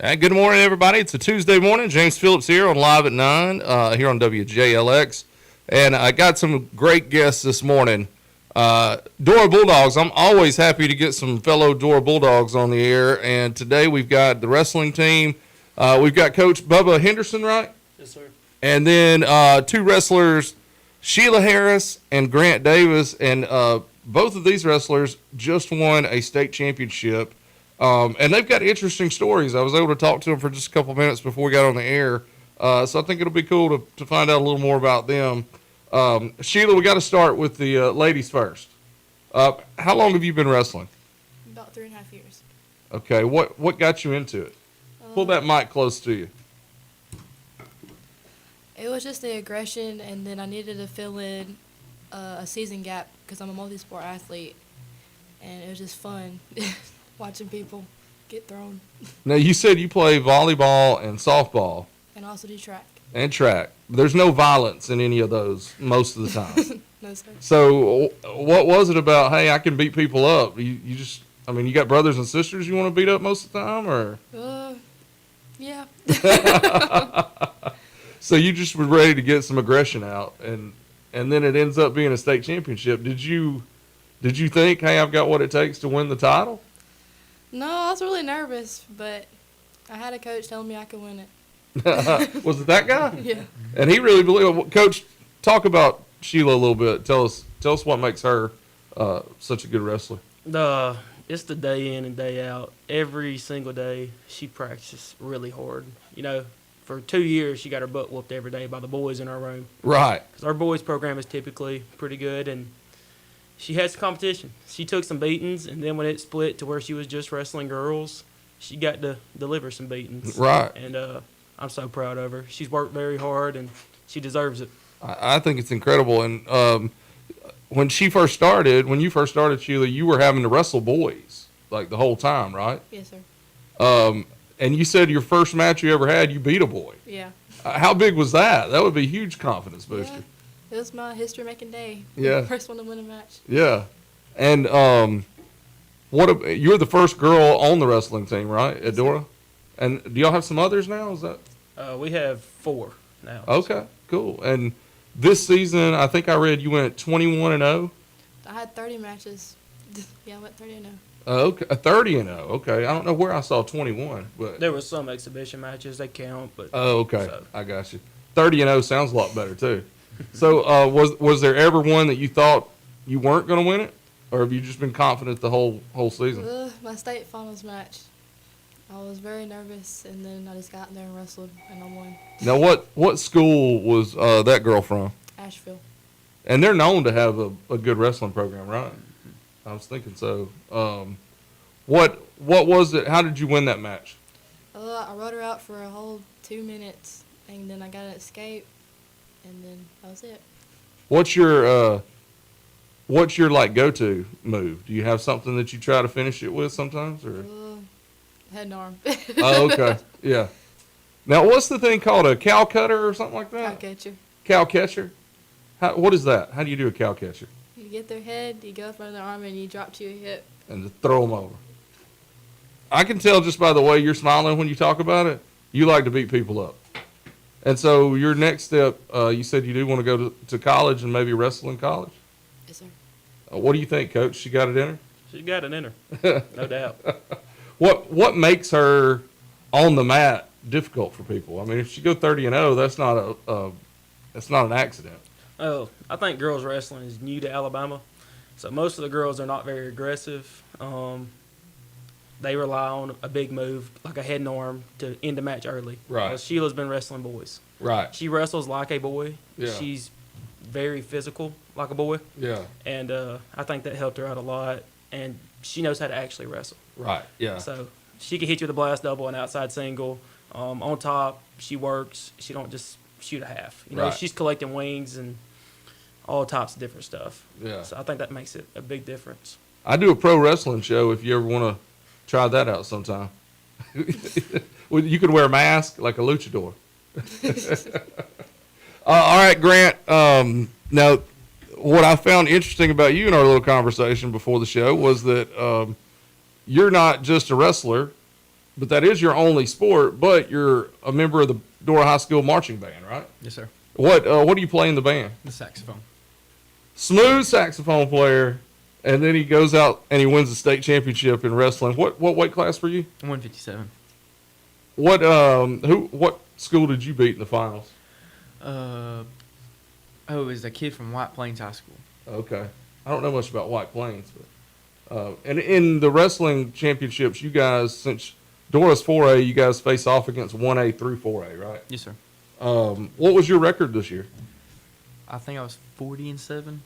Good morning, everybody. It's a Tuesday morning. James Phillips here on Live at 9 here on WJLX. And I got some great guests this morning. Dora Bulldogs. I'm always happy to get some fellow Dora Bulldogs on the air. And today we've got the wrestling team. We've got Coach Bubba Henderson, right? Yes, sir. And then two wrestlers, Sheila Harris and Grant Davis. And both of these wrestlers just won a state championship. And they've got interesting stories. I was able to talk to them for just a couple minutes before we got on the air. So I think it'll be cool to find out a little more about them. Sheila, we got to start with the ladies first. How long have you been wrestling? About 3.5 years. Okay. What got you into it? Pull that mic close to you. It was just the aggression, and then I needed to fill in a season gap because I'm a multi-sport athlete, and it was just fun watching people get thrown. Now, you said you play volleyball and softball. And also do track. And track. There's no violence in any of those most of the time. No, sir. So what was it about, hey, I can beat people up? You just, I mean, you got brothers and sisters you want to beat up most of the time, or? Yeah. So you just were ready to get some aggression out, and then it ends up being a state championship. Did you think, hey, I've got what it takes to win the title? No, I was really nervous, but I had a coach telling me I could win it. Was it that guy? Yeah. And he really believed. Coach, talk about Sheila a little bit. Tell us what makes her such a good wrestler. It's the day in and day out. Every single day she practices really hard. You know, for 2 years she got her butt whooped every day by the boys in our room. Right. Because our boys program is typically pretty good, and she had some competition. She took some beatings, and then when it split to where she was just wrestling girls, she got to deliver some beatings. Right. And I'm so proud of her. She's worked very hard, and she deserves it. I think it's incredible. And when you first started, Sheila, you were having to wrestle boys like the whole time, right? Yes, sir. And you said your first match you ever had, you beat a boy. Yeah. How big was that? That would be a huge confidence booster. Yeah. It was my history-making day. Yeah. First one to win a match. Yeah. And you're the first girl on the wrestling team, right, at Dora? And do y'all have some others now? Is that? We have 4 now. Okay, cool. And this season, I think I read you went 21-0. I had 30 matches. Yeah, I went 30-0. Okay, 30-0. Okay, I don't know where I saw 21, but There was some exhibition matches, they count, but okay, so. I got you. 30-0 sounds a lot better too. So, was there ever one that you thought you weren't going to win it, or have you just been confident the whole season? My state finals match. I was very nervous, and then I just got in there and wrestled, and I won. Now, what school was that girl from? Asheville. And they're known to have a good wrestling program, right? I was thinking so. What was it? How did you win that match? I rode her out for a whole 2 minutes, and then I got an escape, and then that was it. What's your like go-to move? Do you have something that you try to finish it with sometimes, or? Head and arm. Oh, okay, yeah. Now, what's the thing called, a cow cutter or something like that? I'll get you. Cow catcher? What is that? How do you do a cow catcher? You get their head, you go up under their arm, and you drop to your hip. And just throw them over. I can tell just by the way you're smiling when you talk about it, you like to beat people up. And so your next step, you said you do want to go to college and maybe wrestle in college? Yes, sir. What do you think, Coach? She got it in her? She got it in her, no doubt. What makes her on the mat difficult for people? I mean, if she go 30-0, that's not an accident. Oh, I think girls wrestling is new to Alabama, so most of the girls are not very aggressive. They rely on a big move, like a head and arm, to end the match early. Right. Sheila's been wrestling boys. Right. She wrestles like a boy. Yeah. She's very physical, like a boy. Yeah. And I think that helped her out a lot. And she knows how to actually wrestle. Right. Yeah. So she can hit you with a blast double and outside single. On top, she works. She don't just shoot a half. You know, Right. she's collecting wings and all types of different stuff. Yeah. So I think that makes it a big difference. I do a pro wrestling show if you ever want to try that out sometime. Well, you could wear a mask like a luchador. All right, Grant. Now, what I found interesting about you in our little conversation before the show was that you're not just a wrestler, but that is your only sport. But you're a member of the Dora High School marching band, right? Yes, sir. What do you play in the band? The saxophone. Smooth saxophone player, and then he goes out and he wins the state championship in wrestling. What weight class were you? 157. What school did you beat in the finals? It was a kid from White Plains High School. Okay, I don't know much about White Plains, but and in the wrestling championships, you guys, since Dora's 4A, you guys face off against 1A through 4A, right? Yes, sir. What was your record this year? I think I was 40-7.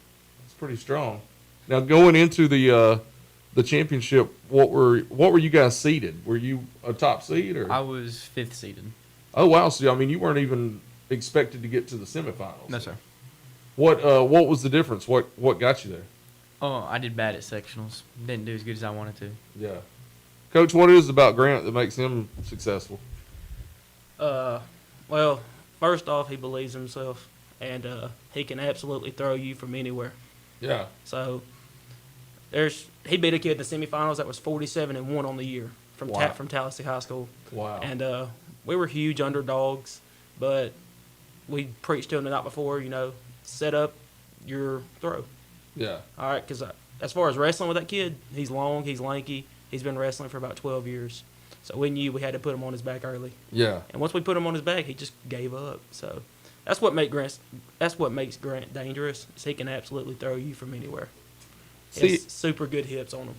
It's pretty strong. Now going into the championship, what were you guys seeded? Were you a top seed or? I was 5th seeded. Oh wow! So I mean, you weren't even expected to get to the semifinals. No, sir. What was the difference? What got you there? Oh, I did bad at sectionals. Didn't do as good as I wanted to. Yeah, Coach, what is it about Grant that makes him successful? Well, first off, he believes in himself, and he can absolutely throw you from anywhere. Yeah, So he beat a kid in the semifinals that was 47-1 on the year from Wow. from Tallahassee High School, wow. and we were huge underdogs, but we preached to him the night before, set up your throw. Yeah, All right, because as far as wrestling with that kid, he's long, he's lanky, he's been wrestling for about 12 years. So we knew we had to put him on his back early. yeah. And once we put him on his back, he just gave up. So that's what makes Grant dangerous. Is he can absolutely throw you from anywhere. He See, has super good hips on him.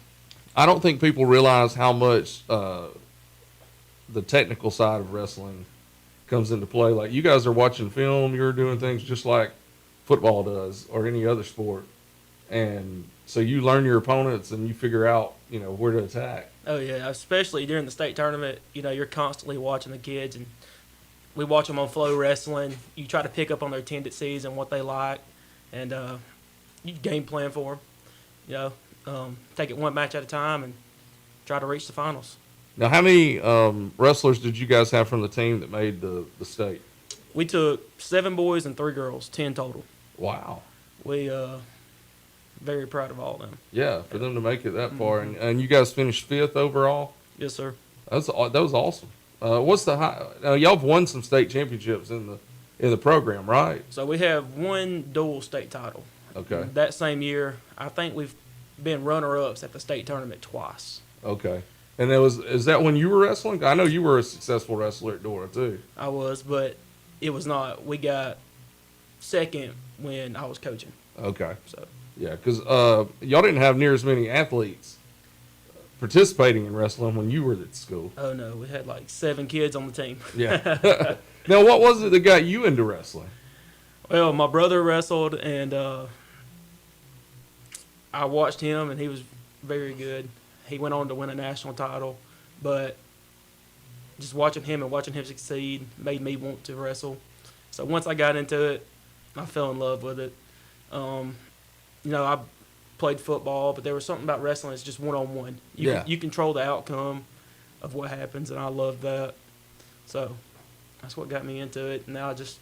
I don't think people realize how much the technical side of wrestling comes into play. Like you guys are watching film, you're doing things just like football does or any other sport, and so you learn your opponents and you figure out where to attack. Oh yeah, especially during the state tournament. You're constantly watching the kids, and we watch them on Flow Wrestling. You try to pick up on their tendencies and what they like, and you game plan for them. Take it one match at a time and try to reach the finals. Now, how many wrestlers did you guys have from the team that made the state? We took 7 boys and 3 girls, 10 total. Wow. We very proud of all of them. Yeah, for them to make it that far, and you guys finished 5th overall. Yes, sir. That was awesome. What's the high? Y'all have won some state championships in the program, right? So we have 1 dual state title. Okay. That same year, I think we've been runner-ups at the state tournament twice. Okay. And is that when you were wrestling? I know you were a successful wrestler at Dora too. I was, but it was not. We got second when I was coaching. Okay. So Yeah, because y'all didn't have near as many athletes participating in wrestling when you were at school. oh no, we had like 7 kids on the team. Yeah. Now, what was it that got you into wrestling? Well, my brother wrestled, and I watched him, and he was very good. He went on to win a national title, but just watching him and watching him succeed made me want to wrestle. So once I got into it, I fell in love with it. I played football, but there was something about wrestling. It's just one-on-one. You control the outcome of what happens, and I love that. So that's what got me into it. Now I just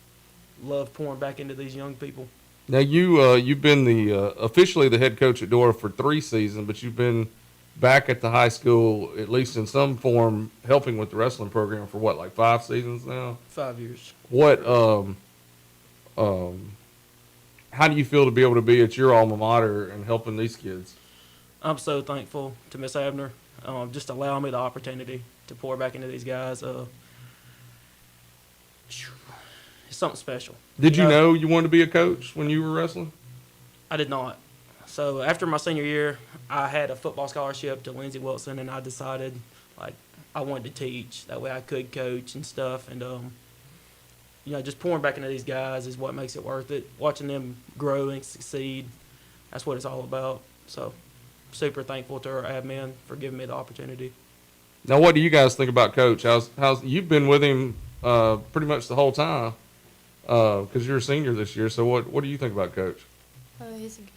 love pouring back into these young people. Now, you've been officially the head coach at Dora for 3 seasons, but you've been back at the high school, at least in some form, helping with the wrestling program for what, like 5 seasons now? 5 years. What, how do you feel to be able to be at your alma mater and helping these kids? I'm so thankful to Miss Abner, just allowing me the opportunity to pour back into these guys. It's something special. Did you know you wanted to be a coach when you were wrestling? I did not. So after my senior year, I had a football scholarship to Lindsey Wilson, and I decided I wanted to teach. That way I could coach and stuff. And just pouring back into these guys is what makes it worth it. Watching them grow and succeed, that's what it's all about. So super thankful to our admin for giving me the opportunity. Now, what do you guys think about Coach? How's you've been with him pretty much the whole time because you're a senior this year. So what do you think about Coach?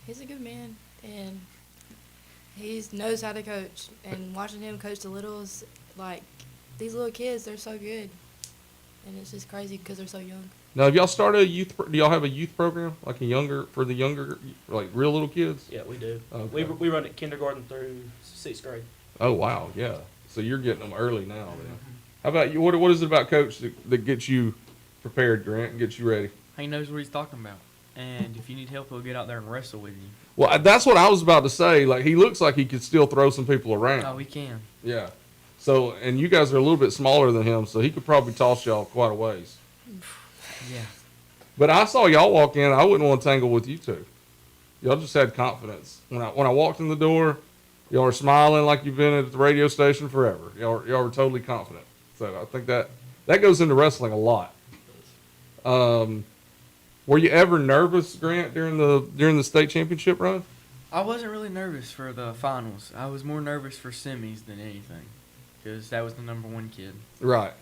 He's a good man, and he knows how to coach. And watching him coach the littles, like these little kids, they're so good, and it's just crazy because they're so young. Now, have y'all started a youth? Do y'all have a youth program like for the younger, like real little kids? Yeah, we do. Okay. We run it kindergarten through 6th grade. Oh wow, yeah. So you're getting them early now, then. How about you? What is it about Coach that gets you prepared, Grant, and gets you ready? He knows what he's talking about. And if you need help, he'll get out there and wrestle with you. Well, that's what I was about to say. Like, he looks like he could still throw some people around. Oh, he can. Yeah. So, and you guys are a little bit smaller than him, so he could probably toss y'all quite a ways. Yeah. But I saw y'all walk in. I wouldn't want to tangle with you two. Y'all just had confidence. When I walked in the door, y'all were smiling like you've been at the radio station forever. Y'all were totally confident. So I think that goes into wrestling a lot. Were you ever nervous, Grant, during the state championship run? I wasn't really nervous for the finals. I was more nervous for semis than anything, because that was the number one kid. Right.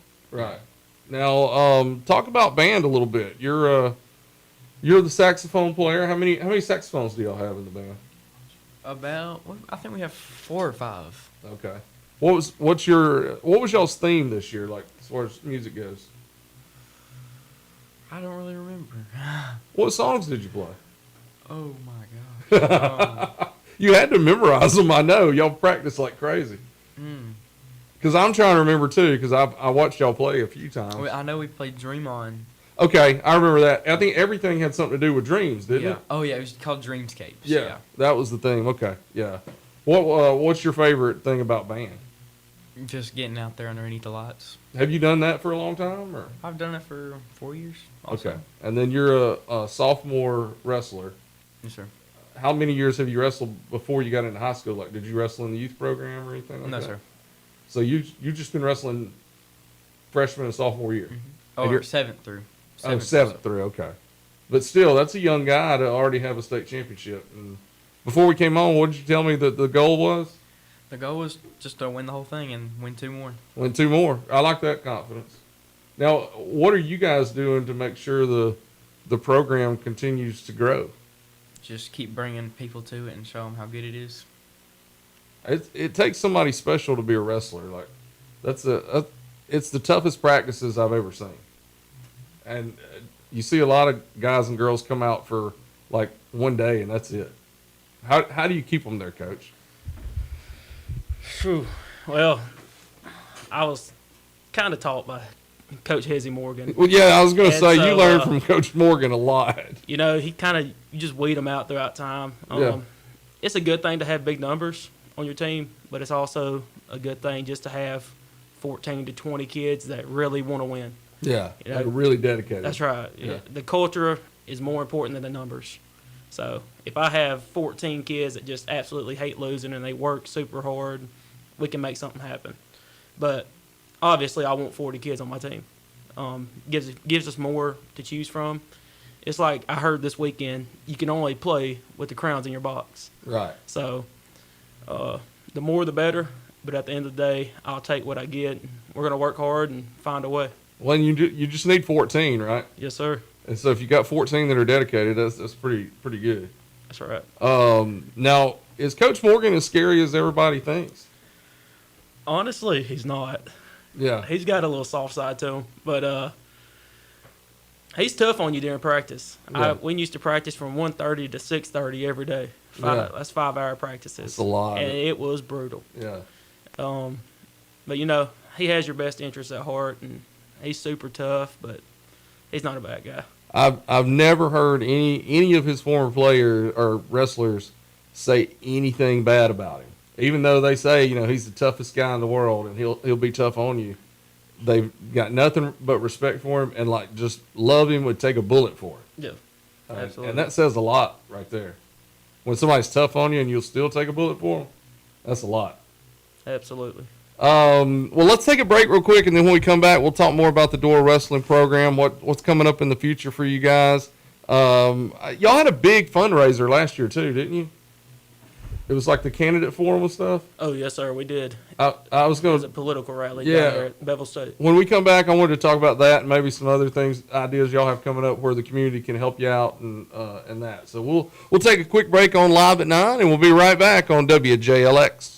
Now, talk about band a little bit. You're the saxophone player. How many saxophones do y'all have in the band? I think we have 4 or 5. Okay. What was y'all's theme this year, like as far as music goes? I don't really remember. What songs did you play? Oh my gosh. You had to memorize them. I know y'all practice like crazy. Because I'm trying to remember too. Because I watched y'all play a few times. I know we played Dream On. Okay, I remember that. I think everything had something to do with dreams, didn't it? Oh yeah, it was called Dreamscapes. Yeah, that was the theme. Okay, yeah. What's your favorite thing about band? Just getting out there underneath the lights. Have you done that for a long time, or? I've done it for 4 years. Also. Okay, and then you're a sophomore wrestler. Yes, sir. How many years have you wrestled before you got into high school? Like, did you wrestle in the youth program or anything like No, that? sir. So you just been wrestling freshman and sophomore year. Oh, And you're- 7th through. Seventh through. Okay, but still, that's a young guy to already have a state championship. And before we came on, what did you tell me that the goal was? The goal was just to win the whole thing and win 2 more. Win 2 more. I like that confidence. Now, what are you guys doing to make sure the program continues to grow? Just keep bringing people to it and show them how good it is. It takes somebody special to be a wrestler. Like, it's the toughest practices I've ever seen. And you see a lot of guys and girls come out for like one day and that's it. How do you keep them there, Coach? Phew. Well, I was kind of taught by Coach Hezzy Morgan. Well, yeah, I was going to And say so, you learned from Coach Morgan a lot. You know, you just weed them out throughout time. Yeah. It's a good thing to have big numbers on your team, but it's also a good thing just to have 14 to 20 kids that really want to win. Yeah, You know, like really dedicated. That's right. Yeah. The culture is more important than the numbers. So if I have 14 kids that just absolutely hate losing and they work super hard, we can make something happen. But obviously, I want 40 kids on my team. Gives us more to choose from. It's like I heard this weekend, you can only play with the crowns in your box. Right. So the more the better. But at the end of the day, I'll take what I get. We're going to work hard and find a way. Well, you just need 14, right? Yes, sir. And so if you got 14 that are dedicated, that's pretty good. That's right. Now, is Coach Morgan as scary as everybody thinks? Honestly, he's not. Yeah. He's got a little soft side to him, but he's tough on you during practice. Yeah. We used to practice from 1:30 to 6:30 every day. Yeah. That's 5-hour practices. That's a lot. And it was brutal. Yeah. But you know, he has your best interests at heart, and he's super tough. But he's not a bad guy. I've never heard any of his former players or wrestlers say anything bad about him. Even though they say, he's the toughest guy in the world and he'll be tough on you. They've got nothing but respect for him and like just love him, would take a bullet for him. Yeah, absolutely. And that says a lot right there. When somebody's tough on you and you'll still take a bullet for them, that's a lot. Absolutely. Well, let's take a break real quick, and then when we come back, we'll talk more about the Door Wrestling program, what's coming up in the future for you guys. Y'all had a big fundraiser last year too, didn't you? It was like the candidate forum and stuff. Oh yes, sir. We did. I was It going was a to, political rally Yeah. down there at Bevel State. when we come back, I wanted to talk about that and maybe some other things, ideas y'all have coming up where the community can help you out and that. So we'll take a quick break on Live at 9, and we'll be right back on WJLX.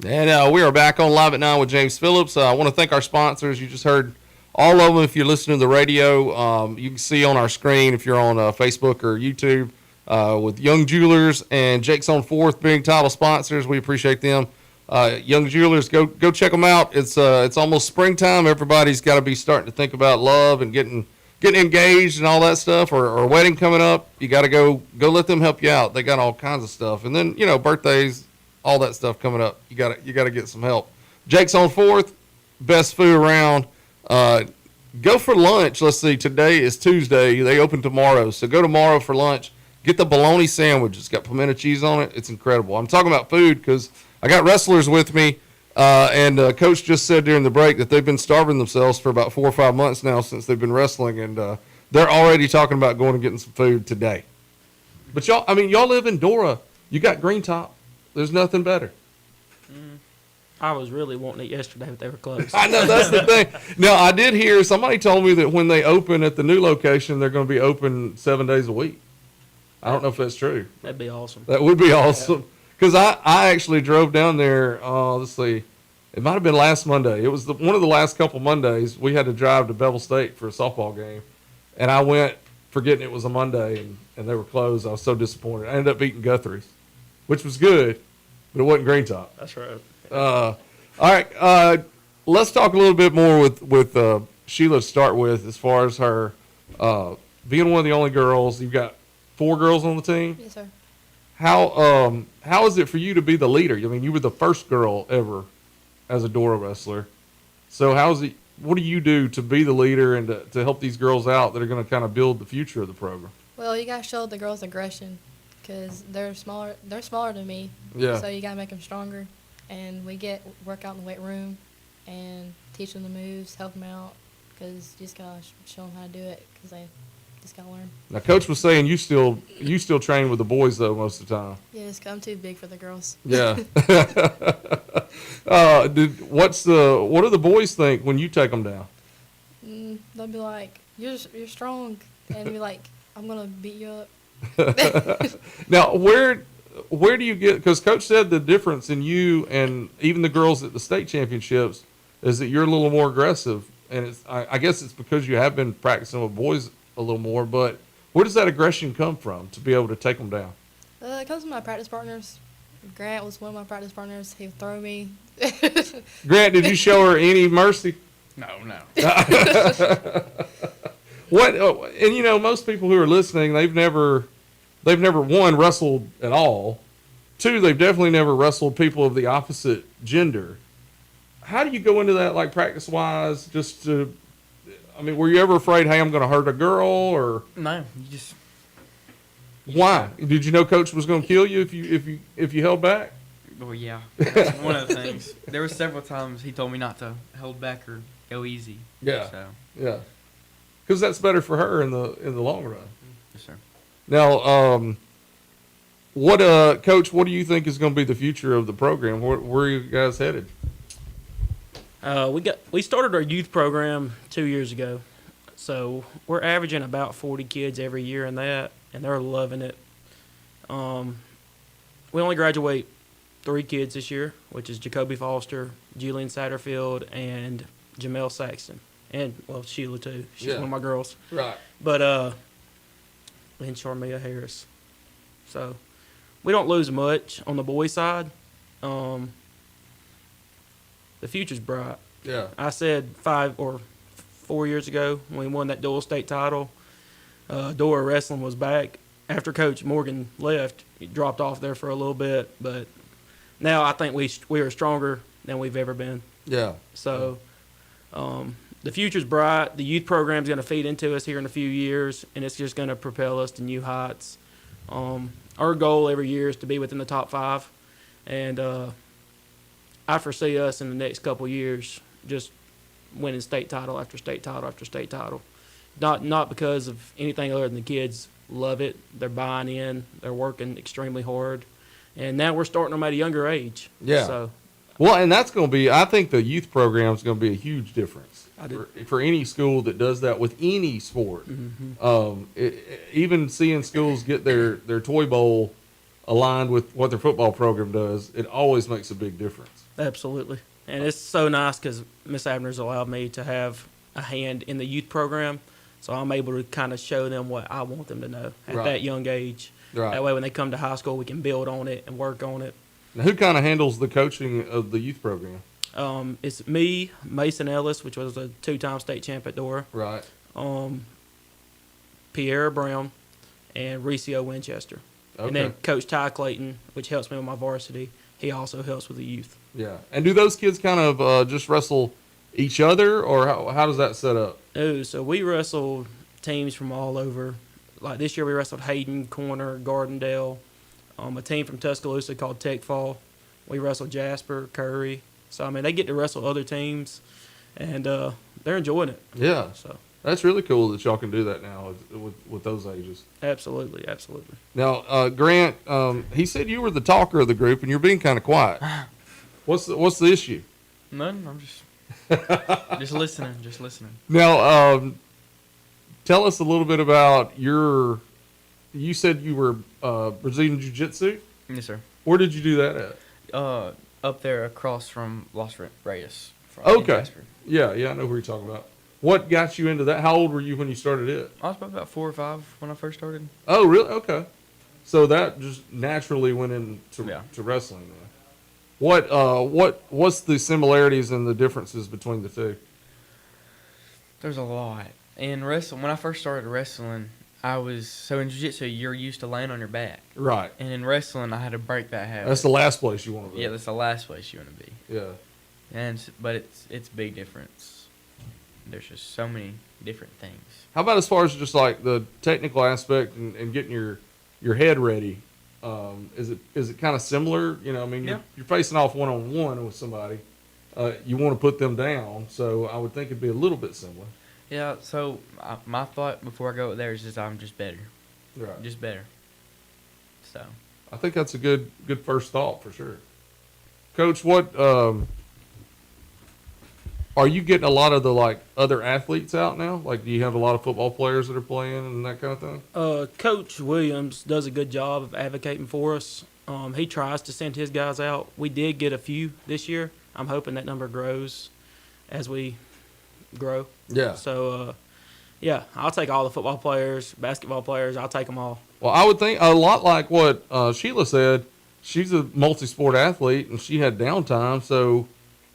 And we are back on Live at 9 with James Phillips. I want to thank our sponsors. You just heard all of them. If you're listening to the radio, you can see on our screen if you're on Facebook or YouTube with Young Jewelers and Jake's on Fourth being title sponsors. We appreciate them. Young Jewelers, go check them out. It's almost springtime. Everybody's got to be starting to think about love and getting engaged and all that stuff, or a wedding coming up. You got to go let them help you out. They got all kinds of stuff. And then, birthdays, all that stuff coming up. You got to get some help. Jake's on Fourth, best food around. Go for lunch. Let's see. Today is Tuesday. They open tomorrow. So go tomorrow for lunch. Get the bologna sandwich. It's got pimento cheese on it. It's incredible. I'm talking about food because I got wrestlers with me, and Coach just said during the break that they've been starving themselves for about 4 or 5 months now since they've been wrestling, and they're already talking about going and getting some food today. But y'all live in Dora. You got Green Top. There's nothing better. I was really wanting it yesterday, but they were closed. I know, that's the thing. Now, I did hear somebody told me that when they open at the new location, they're going to be open 7 days a week. I don't know if that's true. That'd be awesome. That would be awesome. Because I actually drove down there, let's see, it might have been last Monday. It was one of the last couple Mondays. We had to drive to Bevel State for a softball game. And I went forgetting it was a Monday, and they were closed. I was so disappointed. I ended up eating Guthrie's, which was good, but it wasn't Green Top. That's right. All right, let's talk a little bit more with Sheila to start with, as far as her being one of the only girls. You've got 4 girls on the team. Yes, sir. How is it for you to be the leader? I mean, you were the first girl ever as a Dora wrestler. So what do you do to be the leader and to help these girls out that are going to kind of build the future of the program? Well, you gotta show the girls aggression, because they're smaller. They're smaller than me. Yeah. So you gotta make them stronger, and we work out in the weight room, and teach them the moves, help them out, because you just gotta show them how to do it, because they just gotta learn. Now, Coach was saying you still train with the boys though most of the time. Yeah, just 'cause I'm too big for the girls. Yeah. What do the boys think when you take them down? They'll be like, "You're strong," and be like, "I'm gonna beat you up." Now, where do you get? Because Coach said the difference in you and even the girls at the state championships is that you're a little more aggressive, and I guess it's because you have been practicing with boys a little more. But where does that aggression come from to be able to take them down? It comes from my practice partners. Grant was one of my practice partners. He would throw me. Grant, did you show her any mercy? No. What? And most people who are listening, they've never one wrestled at all. 2, they've definitely never wrestled people of the opposite gender. How do you go into that, like practice wise? Were you ever afraid, hey, I'm going to hurt a girl, or No, you just why? Did you know Coach was going to kill you if you held back? well, yeah. That's one of the things. There were several times he told me not to hold back or go easy. Yeah. So, Yeah, because that's better for her in the long run. yes, sir. Now, Coach, what do you think is going to be the future of the program? Where are you guys headed? We started our youth program 2 years ago, so we're averaging about 40 kids every year in that, and they're loving it. We only graduate 3 kids this year, which is Jacoby Foster, Julian Satterfield, and Jamel Saxton, and Sheila too. She's Yeah. one of my girls. Right. But and Charmia Harris. So we don't lose much on the boys' side. The future's bright. Yeah. I said 5 or 4 years ago when we won that dual state title, Dora Wrestling was back. After Coach Morgan left, he dropped off there for a little bit, but now I think we are stronger than we've ever been. Yeah. So the future's bright. The youth program's going to feed into us here in a few years, and it's just going to propel us to new heights. Our goal every year is to be within the top 5, and I foresee us in the next couple years just winning state title after state title after state title. Not because of anything other than the kids love it. They're buying in. They're working extremely hard, and now we're starting them at a younger age. Yeah. So Well, and that's going to be, I think the youth program is going to be a huge difference I do. for any school that does that with any sport. Mm-hmm. Even seeing schools get their toy bowl aligned with what their football program does, it always makes a big difference. Absolutely. And it's so nice because Miss Abner's allowed me to have a hand in the youth program. So I'm able to kind of show them what I want them to know at Right. that young age. Right. That way when they come to high school, we can build on it and work on it. Now, who kind of handles the coaching of the youth program? It's me, Mason Ellis, which was a 2-time state champ at Dora, Right. Pierre Brown, and Recio Winchester. Okay. And then Coach Ty Clayton, which helps me with my varsity. He also helps with the youth. Yeah. And do those kids kind of just wrestle each other, or how does that set up? Oh, so we wrestled teams from all over. Like this year, we wrestled Hayden, Corner, Gardendale, a team from Tuscaloosa called Tech Fall. We wrestled Jasper, Curry. So I mean, they get to wrestle other teams, and they're enjoying it. Yeah. So That's really cool that y'all can do that now with those ages. absolutely, absolutely. Now, Grant, he said you were the talker of the group, and you're being kind of quiet. What's the issue? None. I'm just just listening. Just listening. Now, tell us a little bit about your. You said you were Brazilian Jiu-Jitsu. Yes, sir. Where did you do that at? Up there across from Los Reyes. Okay. Yeah, I know who you're talking about. What got you into that? How old were you when you started it? I was probably about 4 or 5 when I first started. Oh, really? Okay. So that just naturally went into Yeah. to wrestling then. What's the similarities and the differences between the two? There's a lot. In wrestling, when I first started wrestling, so in jiu-jitsu, you're used to laying on your back. Right. And in wrestling, I had to break that habit. That's the last place you want to be. Yeah, that's the last place you want to be. Yeah. But it's big difference. There's just so many different things. How about as far as just like the technical aspect and getting your head ready? Is it kind of similar? You know, I mean, Yeah. you're facing off one-on-one with somebody. You want to put them down, so I would think it'd be a little bit similar. Yeah, so my thought before I go there is just I'm just better. Right. Just better. So, I think that's a good first thought for sure. Coach, what are you getting a lot of the like other athletes out now? Like, do you have a lot of football players that are playing and that kind of thing? Coach Williams does a good job of advocating for us. He tries to send his guys out. We did get a few this year. I'm hoping that number grows as we grow. Yeah. So, yeah, I'll take all the football players, basketball players. I'll take them all. Well, I would think a lot like what Sheila said. She's a multi-sport athlete, and she had downtime, so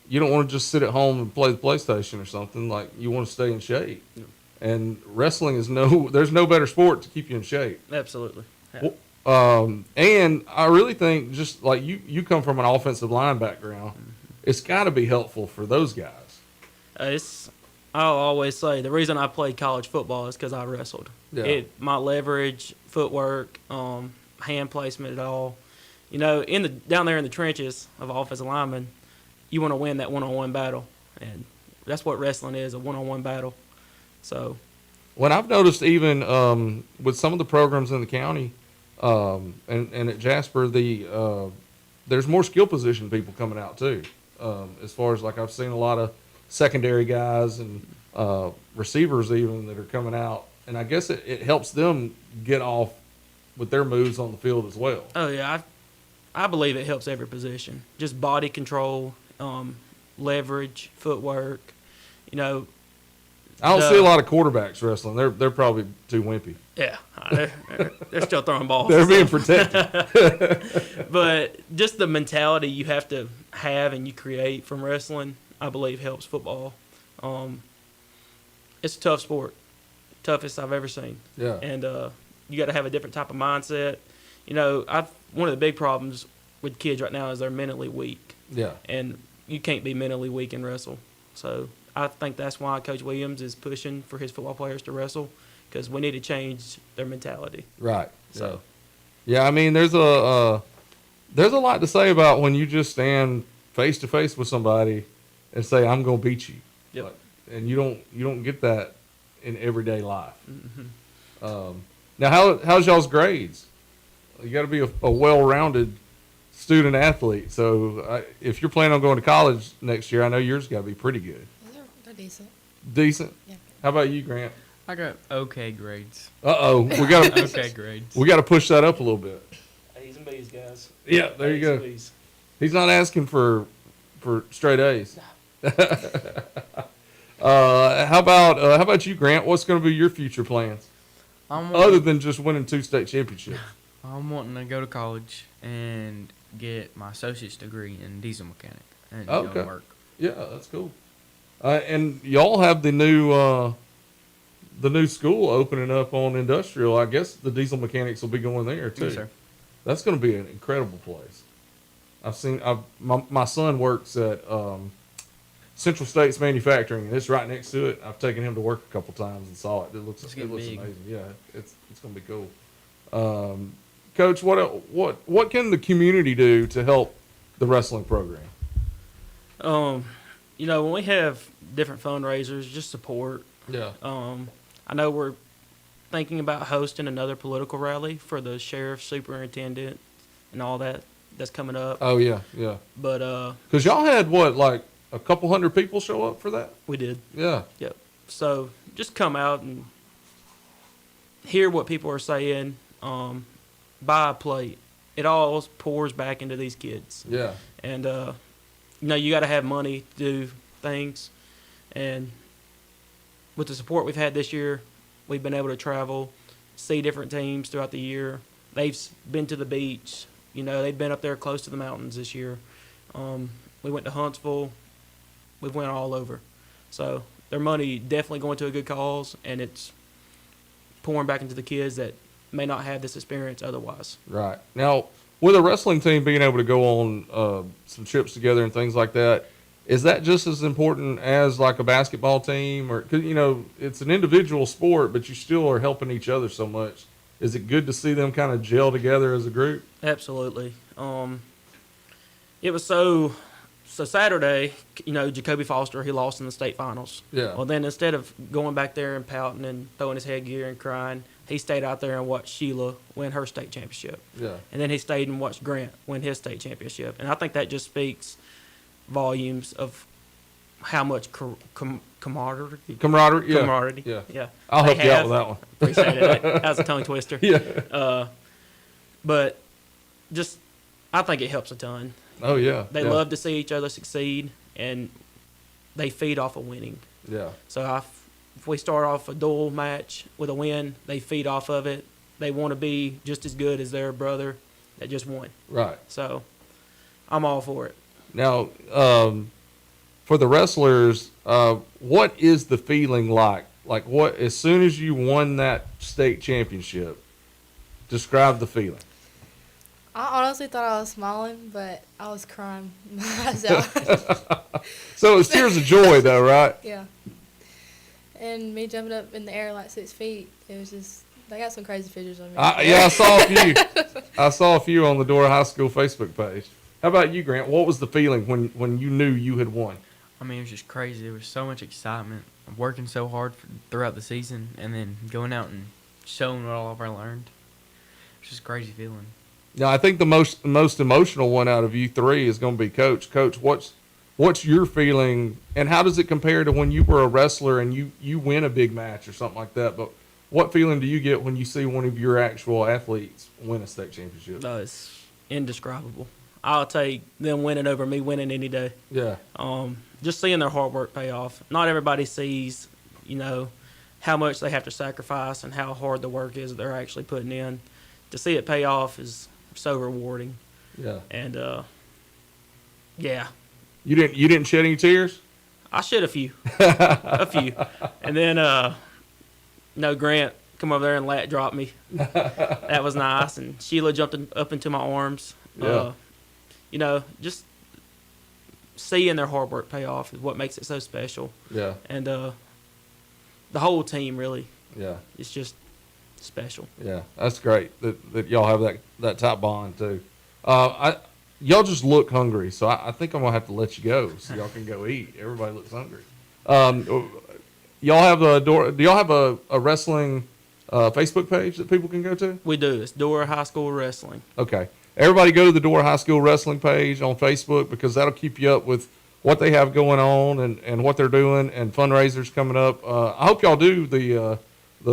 you don't want to just sit at home and play the PlayStation or something. Like, you want to stay in shape. Yeah. And wrestling is there's no better sport to keep you in shape. Absolutely. Yeah. And I really think just like you come from an offensive line background, it's got to be helpful for those guys. I'll always say the reason I played college football is because I wrestled. Yeah. My leverage, footwork, hand placement, it all. You know, down there in the trenches of offensive linemen, you want to win that one-on-one battle, and that's what wrestling is, a one-on-one battle. So, When I've noticed even with some of the programs in the county and at Jasper, there's more skill position people coming out too. As far as like I've seen a lot of secondary guys and receivers even that are coming out, and I guess it helps them get off with their moves on the field as well. oh yeah, I believe it helps every position. Just body control, leverage, footwork. You know, I don't see a lot of quarterbacks wrestling. They're probably too wimpy. yeah, they're still throwing balls. They're being protected. But just the mentality you have to have and you create from wrestling, I believe, helps football. It's a tough sport, toughest I've ever seen, Yeah. and you got to have a different type of mindset. You know, one of the big problems with kids right now is they're mentally weak, Yeah. and you can't be mentally weak and wrestle. So I think that's why Coach Williams is pushing for his football players to wrestle, because we need to change their mentality. Right. So. Yeah, I mean, there's a lot to say about when you just stand face to face with somebody and say, "I'm going to beat you," Yep. Like, and you don't get that in everyday life. Mm-hmm. Now, how's y'all's grades? You got to be a well-rounded student athlete. So if you're planning on going to college next year, I know yours got to be pretty good. They're decent. Decent. Yeah. How about you, Grant? I got okay grades. We got to Okay grades. we got to push that up a little bit. A's and B's, guys. Yeah, there you A's and go. B's. He's not asking for for straight A's. How about you, Grant? What's going to be your future plans I'm other wanting, than just winning 2 state championships? I'm wanting to go to college and get my associate's degree in diesel mechanic and Okay. go to work. Yeah, that's cool. And y'all have the new school opening up on Industrial. I guess the diesel mechanics will be going there too. Yes, sir. That's going to be an incredible place. My son works at Central States Manufacturing, and it's right next to it. I've taken him to work a couple times and saw it. It looks getting big. amazing. Yeah, it's going to be cool. Coach, what can the community do to help the wrestling program? When we have different fundraisers, just support. Yeah. I know we're thinking about hosting another political rally for the sheriff, superintendent, and all that's coming up. Oh yeah, yeah. But Because y'all had like a couple hundred people show up for that. we did. Yeah. Yep. So just come out and hear what people are saying. Buy a plate. It all pours back into these kids. Yeah. And you got to have money to do things. And with the support we've had this year, we've been able to travel, see different teams throughout the year. They've been to the beach. They've been up there close to the mountains this year. We went to Huntsville. We've went all over. So their money definitely going to a good cause, and it's pouring back into the kids that may not have this experience otherwise. Right. Now, with a wrestling team being able to go on some trips together and things like that, is that just as important as like a basketball team? Or, cause, it's an individual sport, but you still are helping each other so much. Is it good to see them kind of gel together as a group? Absolutely. It was so Saturday, Jacoby Foster, he lost in the state finals. Yeah. Well, then instead of going back there and pouting and throwing his headgear and crying, he stayed out there and watched Sheila win her state championship. Yeah. And then he stayed and watched Grant win his state championship. And I think that just speaks volumes of how much camaraderie. Camaraderie? Yeah. Camaraderie. Yeah. I'll they help you out have. with that one. Appreciate it. That was a tongue twister. Yeah. But just, I think it helps a ton. Oh, yeah. They yeah. love to see each other succeed, and they feed off of winning. Yeah. So if we start off a dual match with a win, they feed off of it. They want to be just as good as their brother that just won. Right. So I'm all for it. Now, for the wrestlers, what is the feeling like? Like, as soon as you won that state championship, describe the feeling. I honestly thought I was smiling, but I was crying myself. So it was tears of joy, though, right? Yeah. And me jumping up in the air like 6 feet, it was just, they got some crazy pictures of me. I saw a few. I saw a few on the Dora High School Facebook page. How about you, Grant? What was the feeling when you knew you had won? I mean, it was just crazy. There was so much excitement. I'm working so hard throughout the season, and then going out and showing what all I've learned. It's just a crazy feeling. Now, I think the most emotional one out of you three is going to be Coach. Coach, what's your feeling, and how does it compare to when you were a wrestler and you win a big match or something like that? But what feeling do you get when you see one of your actual athletes win a state championship? No, it's indescribable. I'll take them winning over me winning any day. Yeah. Just seeing their hard work pay off. Not everybody sees, how much they have to sacrifice and how hard the work is that they're actually putting in. To see it pay off is so rewarding. Yeah. And yeah, You didn't shed any tears? I shed a few, and then Grant come over there and lat drop me. That was nice, and Sheila jumped up into my arms. Yeah. Just seeing their hard work pay off is what makes it so special. Yeah. And the whole team really, Yeah. it's just special. Yeah. That's great that y'all have that top bond too. Y'all just look hungry, so I think I'm gonna have to let you go so y'all can go eat. Everybody looks hungry. Y'all have do y'all have a wrestling Facebook page that people can go to? We do. It's Dora High School Wrestling. Okay. Everybody go to the Dora High School Wrestling page on Facebook because that'll keep you up with what they have going on and what they're doing and fundraisers coming up. I hope y'all do the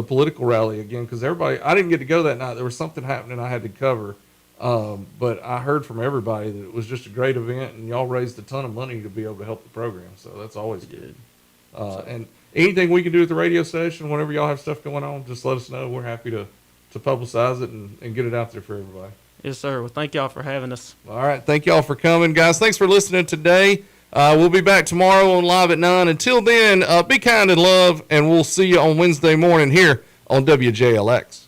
political rally again because I didn't get to go that night. There was something happening I had to cover. But I heard from everybody that it was just a great event, and y'all raised a ton of money to be able to help the program. So that's always good. And anything we can do at the radio station, whenever y'all have stuff going on, just let us know. We're happy to publicize it and get it out there for everybody. Yes, sir. Well, thank y'all for having us. All right. Thank y'all for coming, guys. Thanks for listening today. We'll be back tomorrow on Live at 9. Until then, be kind and love, and we'll see you on Wednesday morning here on WJLX.